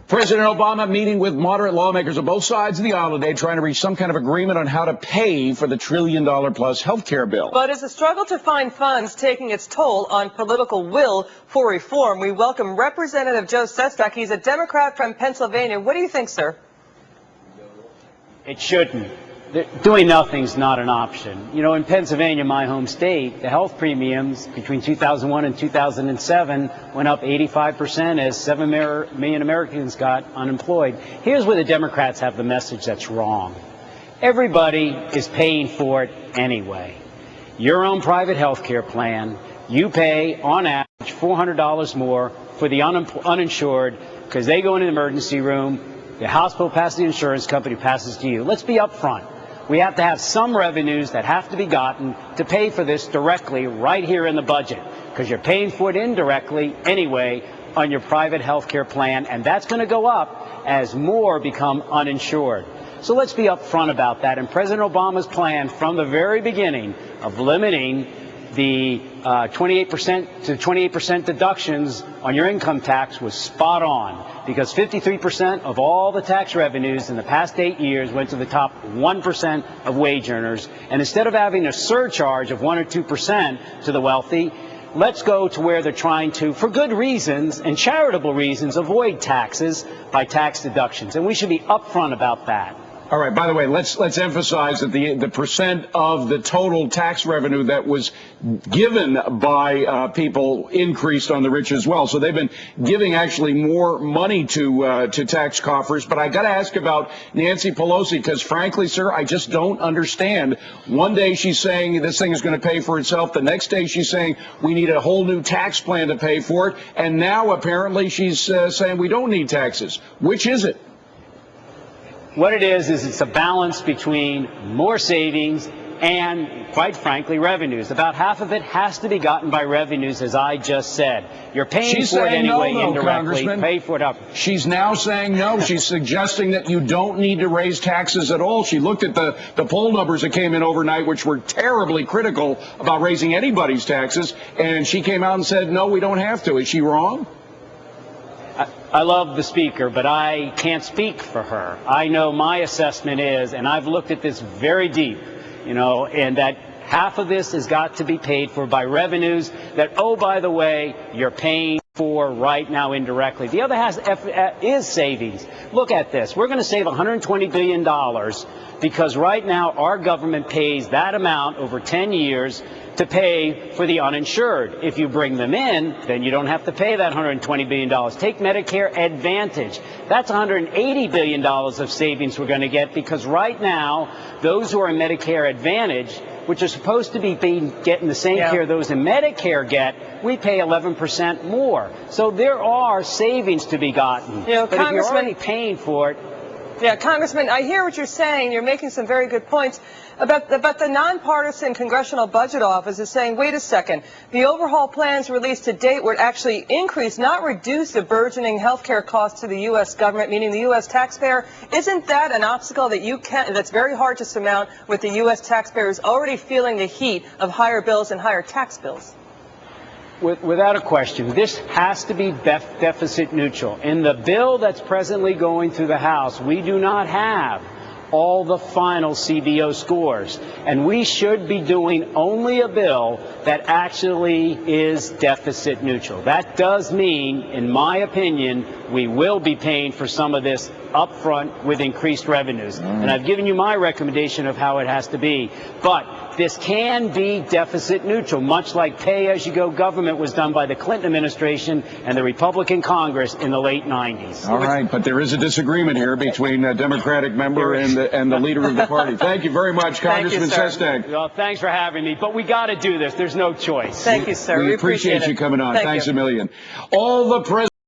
President Obama meeting with moderate lawmakers on both sides of the aisle today, trying to reach some kind of agreement on how to pay for the $1 trillion-plus health care bill. But is the struggle to find funds taking its toll on political will for reform? We welcome Representative Joe Sestak. He's a Democrat from Pennsylvania. What do you think, sir? It shouldn't. Doing nothing's not an option. You know, in Pennsylvania, my home state, the health premiums between 2001 and 2007 went up 85% as 7 million Americans got unemployed. Here's where the Democrats have the message that's wrong. Everybody is paying for it anyway. Your own private health care plan, you pay on average $400 more for the uninsured because they go in an emergency room, the hospital passes the insurance company, passes to you. Let's be upfront. We have to have some revenues that have to be gotten to pay for this directly right here in the budget, because you're paying for it indirectly anyway on your private health care plan, and that's going to go up as more become uninsured. So let's be upfront about that. And President Obama's plan from the very beginning of limiting the 28% deductions on your income tax was spot on, because 53% of all the tax revenues in the past 8 years went to the top 1% of wage earners. And instead of having a surcharge of 1 or 2% to the wealthy, let's go to where they're trying to, for good reasons and charitable reasons, avoid taxes by tax deductions. And we should be upfront about that. All right. By the way, let's emphasize that the percent of the total tax revenue that was given by people increased on the rich as well. So they've been giving actually more money to tax coffers. But I got to ask about Nancy Pelosi, because frankly, sir, I just don't understand. One day she's saying this thing is going to pay for itself. The next day she's saying we need a whole new tax plan to pay for it. And now apparently she's saying we don't need taxes. Which is it? What it is it's a balance between more savings and, quite frankly, revenues. About half of it has to be gotten by revenues, as I just said. You're paying for it anyway, indirectly. Pay for it up. She's now saying no. She's suggesting that you don't need to raise taxes at all. She looked at the poll numbers that came in overnight, which were terribly critical about raising anybody's taxes, and she came out and said, no, we don't have to. Is she wrong? I love the speaker, but I can't speak for her. I know my assessment is, and I've looked at this very deep, you know, and that half of this has got to be paid for by revenues that, oh, by the way, you're paying for right now indirectly. The other half is savings. Look at this. We're going to save $120 billion because right now our government pays that amount over 10 years to pay for the uninsured. If you bring them in, then you don't have to pay that $120 billion. Take Medicare Advantage. That's $180 billion of savings we're going to get, because right now, those who are in Medicare Advantage, which are supposed to be getting the same care those in Medicare get, we pay 11% more. So there are savings to be gotten. You know, but if you're already paying for it. Yeah, Congressman, I hear what you're saying. You're making some very good points. About the nonpartisan Congressional Budget Office is saying, wait a second, the overhaul plans released to date would actually increase, not reduce, the burgeoning health care costs to the U.S. government, meaning the U.S. taxpayer. Isn't that an obstacle that that's very hard to surmount with the U.S. taxpayers already feeling the heat of higher bills and higher tax bills? Without a question, this has to be deficit neutral. In the bill that's presently going through the House, we do not have all the final CBO scores, and we should be doing only a bill that actually is deficit neutral. That does mean, in my opinion, we will be paying for some of this upfront with increased revenues. And I've given you my recommendation of how it has to be. But this can be deficit neutral, much like pay-as-you-go government was done by the Clinton administration and the Republican Congress in the late 90s. All right, but there is a disagreement here between a Democratic member and the leader of the party. Thank you very much, Congressman Sestak. Well, thanks for having me. But we got to do this. There's no choice. Thank you, sir. We appreciate you coming on. Thanks you. a million. All the